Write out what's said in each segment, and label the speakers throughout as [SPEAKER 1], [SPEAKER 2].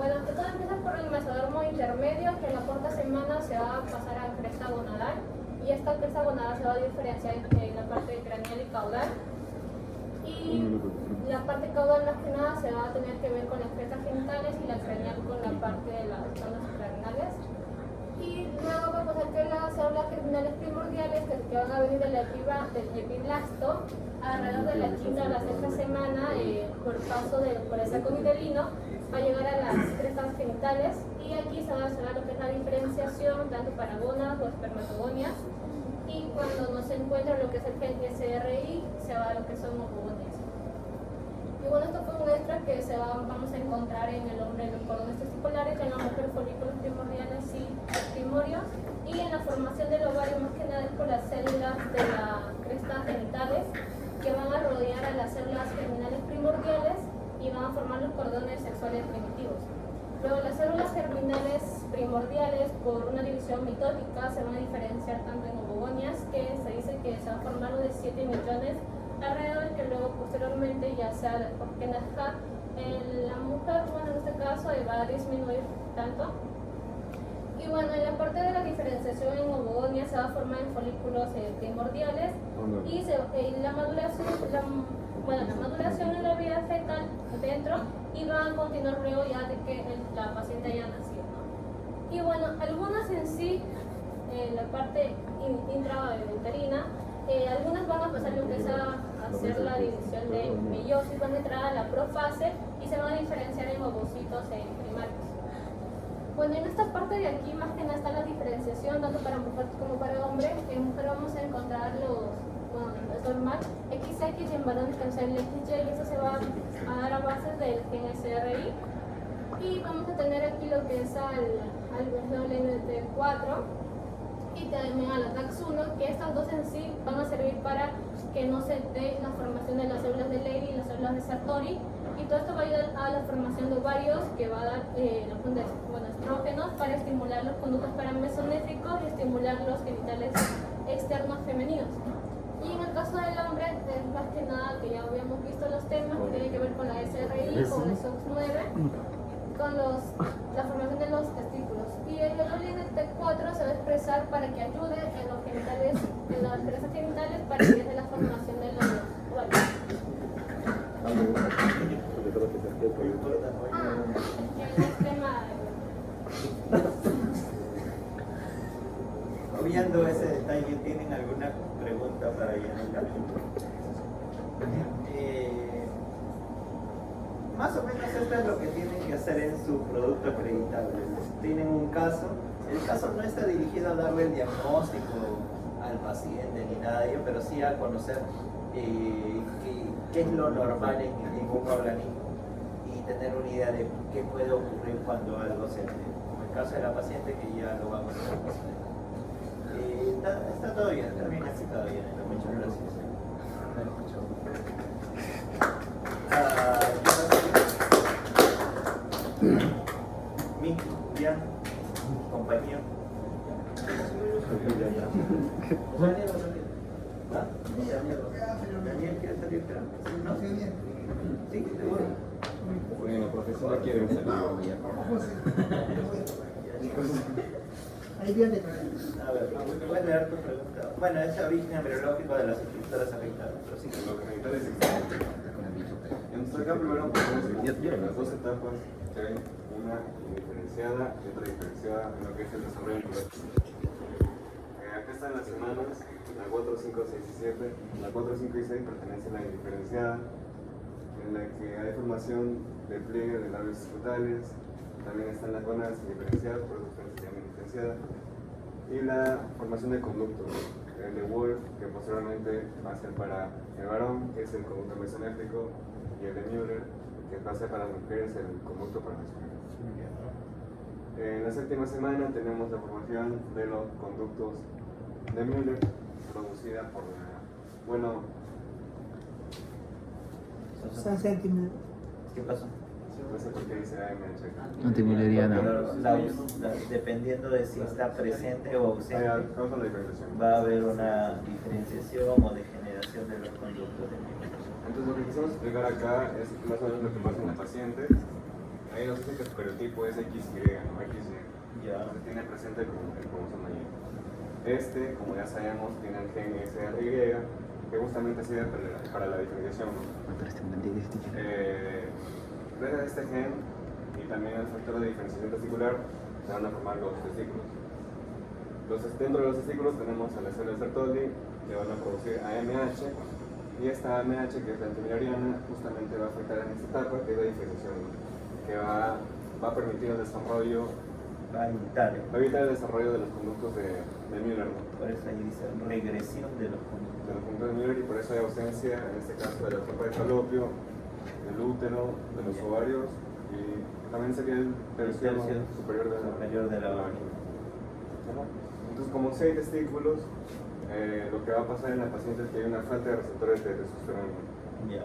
[SPEAKER 1] Bueno, todo empieza por el mesodermo intermedio, que en la cuarta semana se va a pasar a cresta gonadal, y esta cresta gonadal se va a diferenciar entre la parte craneal y caudal. Y la parte caudal más que nada se va a tener que ver con las crestas genitales y la craneal con la parte de las zonas craneales. Y luego va a pasar que las células germinales primordiales que van a venir del epiblasto alrededor de la quinta o la sexta semana por paso por el saco mitelino va a llegar a las crestas genitales, y aquí se va a hacer lo que es la diferenciación tanto para gónadas o espermatogonias, y cuando no se encuentra lo que es el gen SRI se va a lo que son ovogonias. Y bueno, esto fue un extra que vamos a encontrar en el hombre en los cordones testiculares, en la mujer folículos primordiales y primorios, y en la formación del ovario más que nada es por las células de las crestas genitales que van a rodear a las células germinales primordiales y van a formar los cordones sexuales primitivos. Luego las células germinales primordiales por una división mitótica se van a diferenciar tanto en ovogonias, que se dice que se va a formar de 7 millones alrededor, que luego posteriormente ya sea porque nazca la mujer, bueno en este caso va a disminuir tanto. Y bueno, en la parte de la diferenciación en ovogonias se va a formar en folículos primordiales, y la maduración en la vida fetal dentro, y van a continuar luego ya de que la paciente haya nacido, ¿no? Y bueno, algunas en sí, la parte intrauterina, algunas van a pasar lo que es a hacer la división de meiosis, van a entrar a la profase y se van a diferenciar en ovocitos primarios. Bueno, en esta parte de aquí más que nada está la diferenciación tanto para mujer como para hombre. En mujer vamos a encontrar es normal, XX, y en varones pensar el XY, y eso se va a dar a base del gen SRI. Y vamos a tener aquí lo que es al WNT4 y también a la TAX1, que estas dos en sí van a servir para que no se dé la formación de las células de Leydig y las células de Sartori, y todo esto va a ayudar a la formación de ovarios, que va a dar estrógenos para estimular los conductos paramesonéfricos y estimular los genitales externos femeninos. Y en el caso del hombre, es más que nada que ya habíamos visto los temas que tienen que ver con la SRI, con el SOX9, con la formación de los testículos. Y el WNT4 se va a expresar para que ayude en los genitales, en las crestas genitales, para que dé la formación de los ovarios. El esquema.
[SPEAKER 2] Viendo ese detalle, ¿tienen alguna pregunta para Yanela? Más o menos esto es lo que tienen que hacer en su producto acreditable. Tienen un caso, el caso no está dirigido a darle el diagnóstico al paciente ni nada de ello, pero sí a conocer qué es lo normal en un organismo y tener una idea de qué puede ocurrir cuando algo se dé. En el caso de la paciente, que ya lo vamos a ver. Está todo bien, está bien explicado, Yanela. Muchas gracias. Miki, Jan, compañía. Daniel, ¿quiere salir? ¿No? Sí, seguro.
[SPEAKER 3] Bueno, profesora, quiero salir.
[SPEAKER 4] Ahí viene.
[SPEAKER 2] A ver, ¿puedes leer tu pregunta? Bueno, es origen embriológico de las estructuras afectadas, pero sí.
[SPEAKER 3] Lo que genitales es excelente. Entonces acá primero podemos dividir las dos etapas que hay, una diferenciada y otra diferenciada en lo que es el desarrollo embriológico. Acá están las semanas, la 4, 5, 6 y 7. La 4, 5 y 6 pertenecen a la indiferenciada, en la que hay formación de pliegue de labios escrotales. También están las zonas diferenciadas, por eso se llama diferenciada. Y la formación de conductos, el de Wolf, que posteriormente va a ser para el varón, que es el conducto mesonéfrico, y el de Müller, que va a ser para las mujeres el conducto paramesonéfrico. En la séptima semana tenemos la formación de los conductos de Müller, producida por
[SPEAKER 4] San centímetros.
[SPEAKER 2] ¿Qué pasó?
[SPEAKER 3] no sé por qué dice AMH.
[SPEAKER 5] Antimülleriana.
[SPEAKER 2] Dependiendo de si está presente o ausente,
[SPEAKER 3] Causa la diferenciación.
[SPEAKER 2] va a haber una diferenciación o degeneración de los conductos de Müller.
[SPEAKER 3] Entonces lo que quisimos explicar acá es más o menos lo que pasa en el paciente. ahí nos dice que su cariotipo es XY, no XY.
[SPEAKER 2] Ya.
[SPEAKER 3] Entonces tiene presente el cromosoma Y. Este, como ya sabemos, tiene el gen SRY, que justamente sirve para la diferenciación. Gracias a este gen y también al factor de diferenciación testicular, se van a formar los testículos. Entonces, dentro de los testículos tenemos a las células Sertoli, que van a producir AMH, y esta AMH, que es la antimilariana, justamente va a afectar en esta etapa, que es la diferenciación, que va a permitir el desarrollo,
[SPEAKER 2] Va a evitar.
[SPEAKER 3] el desarrollo de los conductos de Müller, ¿no?
[SPEAKER 2] Por eso ahí dice regresión de los conductos.
[SPEAKER 3] De los conductos de Müller, y por eso hay ausencia, en este caso, de la trompa de falopio, del útero, de los ovarios, y también sería el tercio superior de la vagina. Entonces, como si hay testículos, lo que va a pasar en la paciente es que hay una falta de receptores de testosterona.
[SPEAKER 2] Ya.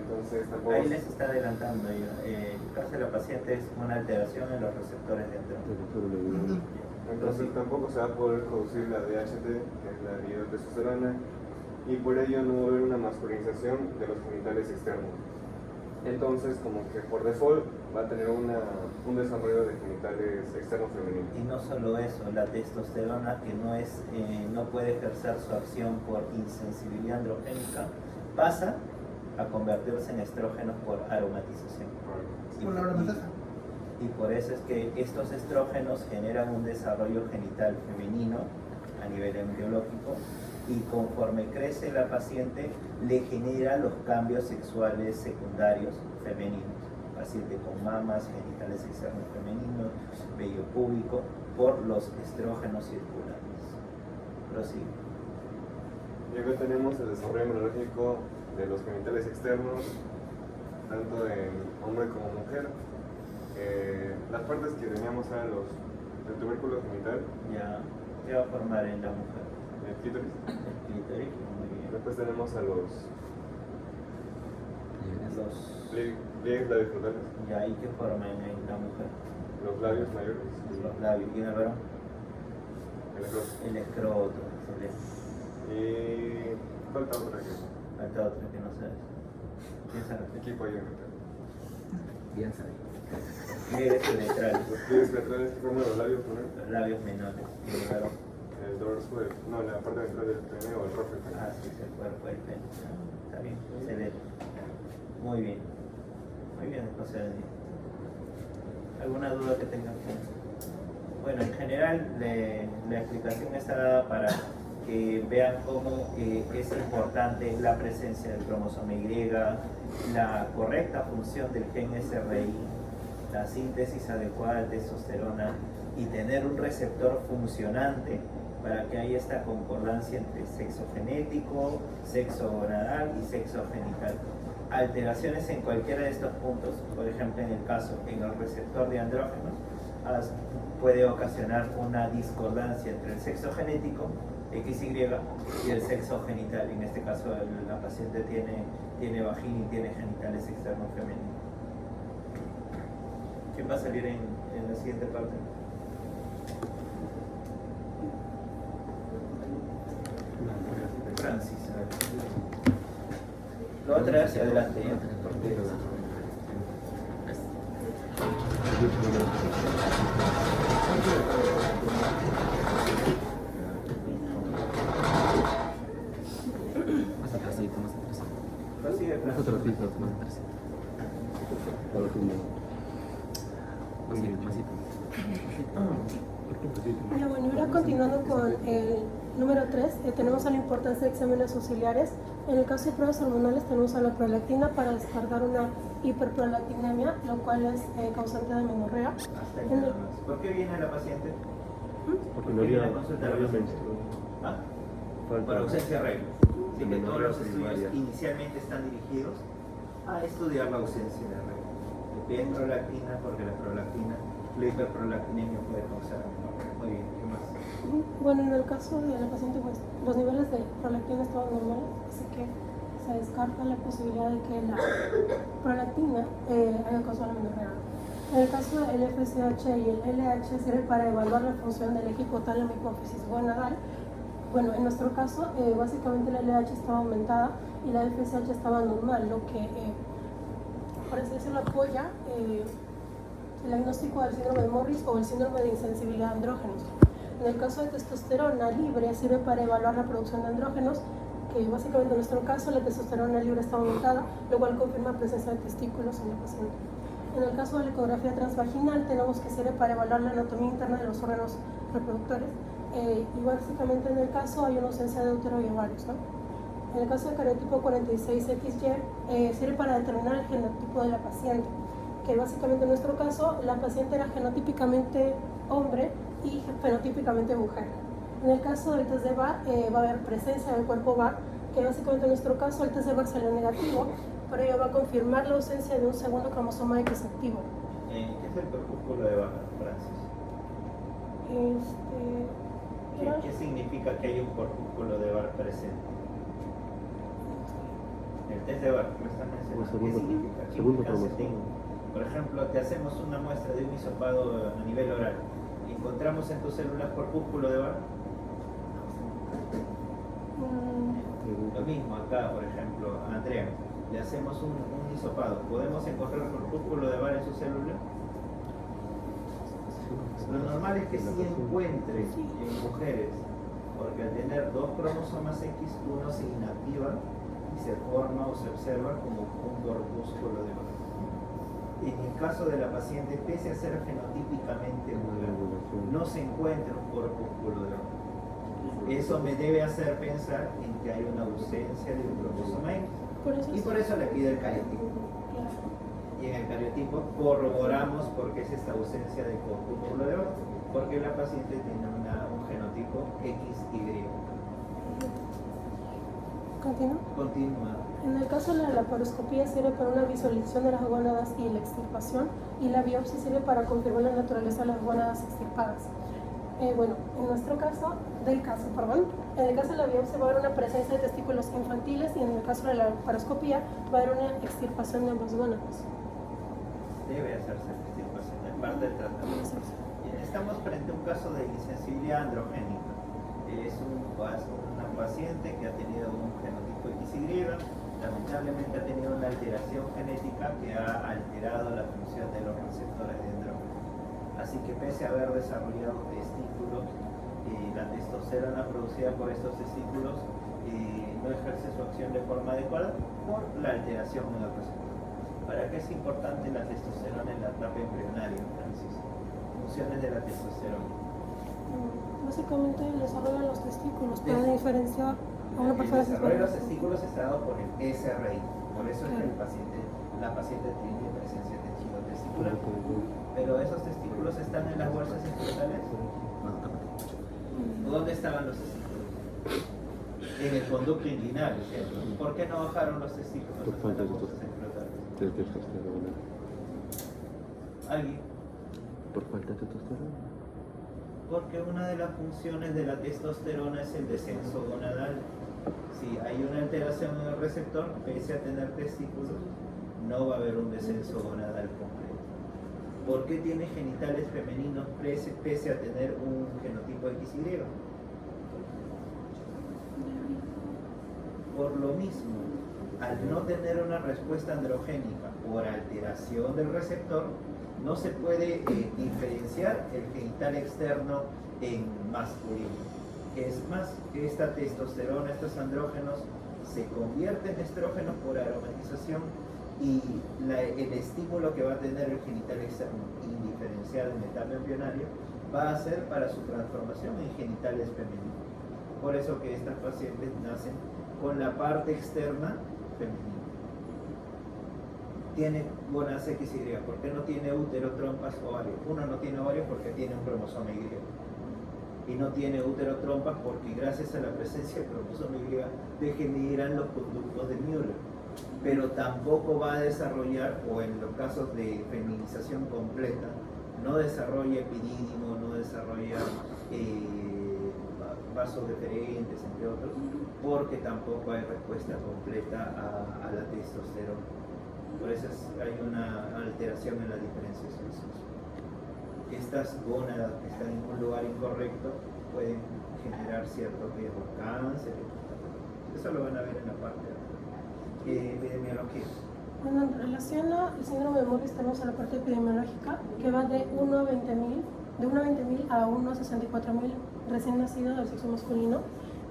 [SPEAKER 3] Entonces, tampoco.
[SPEAKER 2] Ahí les está adelantando. El caso de la paciente es una alteración en los receptores de andrógeno.
[SPEAKER 3] Entonces, tampoco se va a poder producir la DHT, que es la dihidrotestosterona, y por ello no va a haber una masculinización de los genitales externos. Entonces, como que por default va a tener un desarrollo de genitales externos femeninos.
[SPEAKER 2] Y no solo eso, la testosterona que no puede ejercer su acción por insensibilidad androgénica, pasa a convertirse en estrógenos por aromatización. Y por eso es que estos estrógenos generan un desarrollo genital femenino a nivel embriológico, y conforme crece la paciente le genera los cambios sexuales secundarios femeninos. Paciente con mamas, genitales externos femeninos, vello púbico, por los estrógenos circulares. Prosigue.
[SPEAKER 3] Y acá tenemos el desarrollo embriológico de los genitales externos, tanto en hombre como mujer. Las partes que teníamos eran el tubérculo genital.
[SPEAKER 2] Ya, ¿qué va a formar en la mujer?
[SPEAKER 3] El clítoris.
[SPEAKER 2] El clítoris, muy bien.
[SPEAKER 3] Después tenemos a los pliegues labiofrontales,
[SPEAKER 2] Ya, ¿y qué forman en la mujer?
[SPEAKER 3] los labios mayores,
[SPEAKER 2] Los labios. ¿Y en el varón?
[SPEAKER 3] el escroto.
[SPEAKER 2] El escroto. Excelente.
[SPEAKER 3] Y falta otra que
[SPEAKER 2] Falta otra que no sabes. Piensa en
[SPEAKER 3] equipo ahí.
[SPEAKER 4] Bien sabe.
[SPEAKER 2] pliegues uretrales,
[SPEAKER 3] Los pliegues laterales que forman los labios, ¿no?
[SPEAKER 2] los labios menores. ¿Y el varón?
[SPEAKER 3] El dorso, no, la parte ventral del pene o el rofe.
[SPEAKER 2] Ah, sí, es el cuerpo del pene. Está bien, excelente. Muy bien. Muy bien, José Daniel. ¿Alguna duda que tengas? Bueno, en general la explicación está dada para que vean cómo es importante la presencia del cromosoma Y, la correcta función del gen SRY, la síntesis adecuada de testosterona y tener un receptor funcionante para que haya esta concordancia entre sexo genético, sexo gonadal y sexo genital. Alteraciones en cualquiera de estos puntos, por ejemplo en el caso en el receptor de andrógenos, puede ocasionar una discordancia entre el sexo genético, XY, y el sexo genital. En este caso la paciente tiene vagina y tiene genitales externos femeninos. ¿Quién va a salir en la siguiente parte? Francis. A ver. Lo voy a traer hacia adelante, ¿ya? Porque
[SPEAKER 4] Más atrasito, más atrasito.
[SPEAKER 2] prosigue,
[SPEAKER 4] Más
[SPEAKER 2] Francis.
[SPEAKER 4] atrasito, más atrasito. Masito.
[SPEAKER 5] Ya, bueno, ahora continuando con el número 3, tenemos a la importancia de exámenes auxiliares. En el caso de pruebas hormonales tenemos a la prolactina para descartar una hiperprolactinemia, lo cual es causante de menorrea.
[SPEAKER 2] Hasta ahí nada más. ¿Por qué viene la paciente?
[SPEAKER 4] Porque
[SPEAKER 2] ¿Por
[SPEAKER 4] no
[SPEAKER 2] qué viene
[SPEAKER 4] había,
[SPEAKER 2] a consultar
[SPEAKER 4] no
[SPEAKER 2] a la
[SPEAKER 4] había
[SPEAKER 2] paciente?
[SPEAKER 4] menstruado.
[SPEAKER 2] ¿Ah?
[SPEAKER 4] Falta-
[SPEAKER 2] Por ausencia de reglas. Así que todos los estudios
[SPEAKER 4] Primaria.
[SPEAKER 2] inicialmente están dirigidos a estudiar la ausencia de reglas. Le piden prolactina porque la hiperprolactinemia puede causar menorrea. Muy bien, ¿qué más?
[SPEAKER 5] Bueno, en el caso de la paciente, pues, los niveles de prolactina estaban normales, así que se descarta la posibilidad de que la prolactina haya causado la menorrea. En el caso del FSH y el LH sirve para evaluar la función del eje hipotálamo hipófisis gonadal. Bueno, en nuestro caso, básicamente la LH estaba aumentada y la FSH estaba normal, lo que, por así decirlo, apoya el diagnóstico del síndrome de Morris o el síndrome de insensibilidad a andrógenos. En el caso de testosterona libre sirve para evaluar la producción de andrógenos, que básicamente en nuestro caso la testosterona libre está aumentada, lo cual confirma presencia de testículos en la paciente. En el caso de la ecografía transvaginal tenemos que sirve para evaluar la anatomía interna de los órganos reproductores y básicamente en el caso hay una ausencia de útero y ovarios, ¿no? En el caso del cariotipo 46XY sirve para determinar el genotipo de la paciente, que básicamente en nuestro caso la paciente era genotípicamente hombre y fenotípicamente mujer. En el caso del test de VAR va a haber presencia del cuerpo VAR, que básicamente en nuestro caso el test de VAR salió negativo, pero ello va a confirmar la ausencia de un segundo cromosoma X activo.
[SPEAKER 2] ¿Qué es el corpúsculo de VAR, Francis? ¿Qué significa que hay un corpúsculo de VAR presente? El test de VAR, lo están mencionando. ¿Qué significa? ¿Qué implicancia tiene? Por ejemplo, te hacemos una muestra de un hisopado a nivel oral. ¿Encontramos en tus células corpúsculo de VAR? Lo mismo acá, por ejemplo, a Andrea. Le hacemos un hisopado. ¿Podemos encontrar corpúsculo de VAR en su célula? Lo normal es que sí encuentre en mujeres, porque al tener dos cromosomas X, uno se inactiva y se forma o se observa como un corpúsculo de VAR. En el caso de la paciente, pese a ser fenotípicamente mujer, no se encuentra un corpúsculo de VAR. Eso me debe hacer pensar en que hay una ausencia de un cromosoma X. Y por eso le pide el cariotipo. Y en el cariotipo corroboramos por qué es esta ausencia de corpúsculo de VAR, porque la paciente tiene un genotipo XY. Continúa.
[SPEAKER 5] En el caso de la laparoscopía sirve para una visualización de las gónadas y la extirpación, y la biopsia sirve para confirmar la naturaleza de las gónadas extirpadas. Bueno, en nuestro caso, en el caso de la biopsia va a haber una presencia de testículos infantiles y en el caso de la laparoscopía va a haber una extirpación de ambas gónadas.
[SPEAKER 2] Debe hacerse la extirpación, es parte del tratamiento. Estamos frente a un caso de insensibilidad androgénica. Es una paciente que ha tenido un genotipo XY, lamentablemente ha tenido una alteración genética que ha alterado la función de los receptores de andrógenos. Así que pese a haber desarrollado testículos, la testosterona producida por estos testículos no ejerce su acción de forma adecuada por la alteración en el receptor. ¿Para qué es importante la testosterona en la etapa embrionaria, Francis? Funciones de la testosterona.
[SPEAKER 5] Básicamente el desarrollo de los testículos para diferenciar a una persona.
[SPEAKER 2] El desarrollo de los testículos está dado por el SRI, por eso es que la paciente tiene presencia de tejido testicular. Pero esos testículos están en las bolsas escrotales. ¿Dónde estaban los testículos? En el conducto inguinal, ¿cierto? ¿Por qué no bajaron los testículos hasta las bolsas escrotales? ¿Alguien?
[SPEAKER 4] Por falta de testosterona.
[SPEAKER 2] Porque una de las funciones de la testosterona es el descenso gonadal. Si hay una alteración en el receptor, pese a tener testículos, no va a haber un descenso gonadal completo. ¿Por qué tiene genitales femeninos pese a tener un genotipo XY? Por lo mismo, al no tener una respuesta androgénica por alteración del receptor, no se puede diferenciar el genital externo en masculino. Es más, que esta testosterona, estos andrógenos, se convierten en estrógenos por aromatización y el estímulo que va a tener el genital externo indiferenciado en etapa embrionaria va a ser para su transformación en genitales femeninos. Por eso que estas pacientes nacen con la parte externa femenina. Tiene gónadas XY, ¿por qué no tiene útero, trompas, ovarios? Uno no tiene ovarios porque tiene un cromosoma Y. Y no tiene útero, trompas porque gracias a la presencia del cromosoma Y degeneran los conductos de Müller. Pero tampoco va a desarrollar, o en los casos de feminización completa, no desarrolla epidídimo, no desarrolla vasos deferentes, entre otros, porque tampoco hay respuesta completa a la testosterona. Por eso hay una alteración en la diferenciación sexual. Estas gónadas que están en un lugar incorrecto pueden generar cierto riesgo de cáncer. Eso lo van a ver en la parte de epidemiología.
[SPEAKER 5] Bueno, en relación al síndrome de Morbus tenemos a la parte epidemiológica que va de 1 a 20.000, de 1 a 20.000 a 1 a 64.000 recién nacidos del sexo masculino.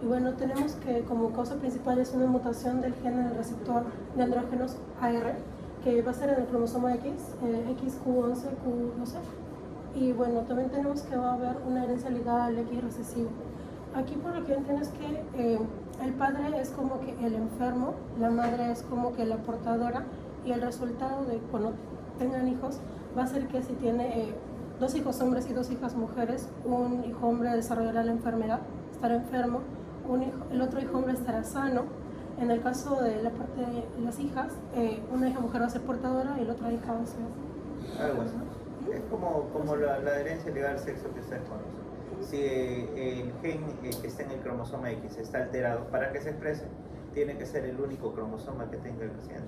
[SPEAKER 5] Y bueno, tenemos que como causa principal es una mutación del gen en el receptor de andrógenos AR, que va a ser en el cromosoma X, XQ11, Q12. Y bueno, también tenemos que va a haber una herencia ligada al X recesivo. Aquí por lo que entiendo es que el padre es como que el enfermo, la madre es como que la portadora, y el resultado de cuando tengan hijos va a ser que si tiene 2 hijos hombres y 2 hijas mujeres, un hijo hombre desarrollará la enfermedad, estará enfermo, el otro hijo hombre estará sano. En el caso de la parte de las hijas, una hija mujer va a ser portadora y la otra hija va a ser...
[SPEAKER 2] Algo así. Es como la herencia ligada al sexo que está con nosotros. Si el gen que está en el cromosoma X está alterado, para que se exprese, tiene que ser el único cromosoma que tenga el paciente.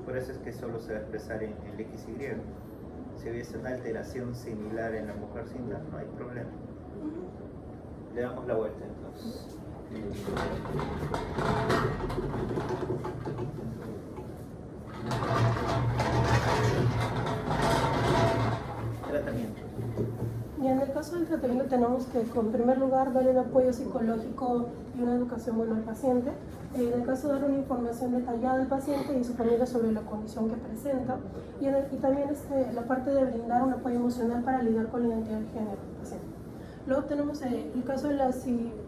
[SPEAKER 2] Por eso es que solo se va a expresar en el XY. Si hubiese una alteración similar en la mujer sin dar, no hay problema. Le damos la vuelta entonces. Tratamiento.
[SPEAKER 5] Y en el caso del tratamiento tenemos que, en primer lugar, darle un apoyo psicológico y una educación buena al paciente. En el caso, dar una información detallada al paciente y su familia sobre la condición que presenta. Y también la parte de brindar un apoyo emocional para lidiar con la identidad de género del paciente. Luego tenemos el caso de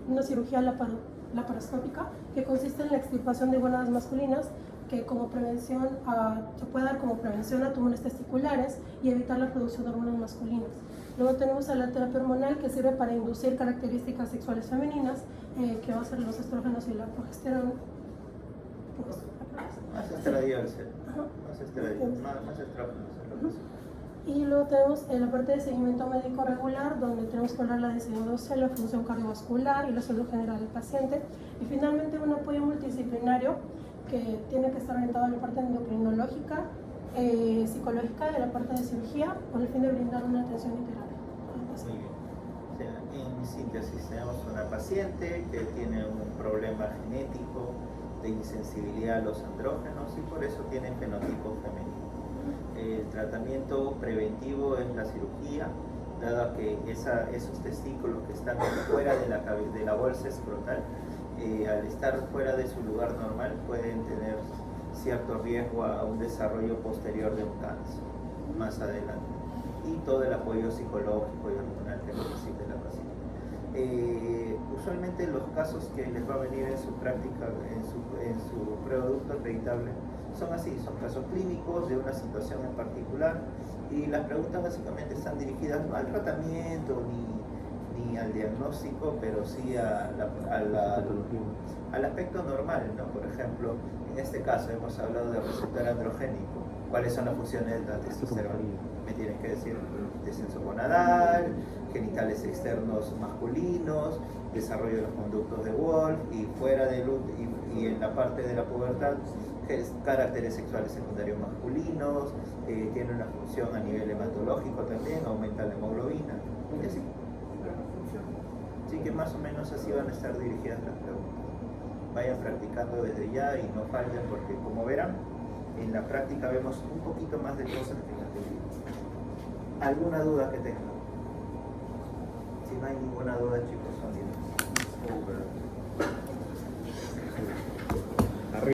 [SPEAKER 5] una cirugía laparoscópica, que consiste en la extirpación de gónadas masculinas, que como prevención se puede dar como prevención a tumores testiculares y evitar la producción de hormonas masculinas. Luego tenemos a la terapia hormonal, que sirve para inducir características sexuales femeninas, que va a ser los estrógenos y la progesterona.
[SPEAKER 2] Más estradiol, más estrógenos.
[SPEAKER 5] Y luego tenemos la parte de seguimiento médico regular, donde tenemos que hablar la densidad ósea, la función cardiovascular y la salud general del paciente. Y finalmente un apoyo multidisciplinario que tiene que estar orientado a la parte endocrinológica, psicológica y a la parte de cirugía, con el fin de brindar una atención integral.
[SPEAKER 2] Muy bien. O sea, en síntesis, tenemos una paciente que tiene un problema genético de insensibilidad a los andrógenos y por eso tiene fenotipo femenino. El tratamiento preventivo es la cirugía, dado que esos testículos que están fuera de la bolsa escrotal, al estar fuera de su lugar normal, pueden tener cierto riesgo a un desarrollo posterior de un cáncer más adelante. Y todo el apoyo psicológico y hormonal que necesite la paciente. Usualmente los casos que les va a venir en su práctica, en su producto acreditable, son así, son casos clínicos de una situación en particular, y las preguntas básicamente están dirigidas no al tratamiento ni al diagnóstico, pero sí al aspecto normal, ¿no? Por ejemplo, en este caso hemos hablado de receptor androgénico. ¿Cuáles son las funciones de la testosterona? Me tienen que decir descenso gonadal, genitales externos masculinos, desarrollo de los conductos de Wolff, y fuera de y en la parte de la pubertad, caracteres sexuales secundarios masculinos, tiene una función a nivel hematológico también, aumenta la hemoglobina, y así. Así que más o menos así van a estar dirigidas las preguntas. Vayan practicando desde ya y no fallen, porque como verán, en la práctica vemos un poquito más de cosas que en la teoría. ¿Alguna duda que tengan? Si no hay ninguna duda, chicos, son bien.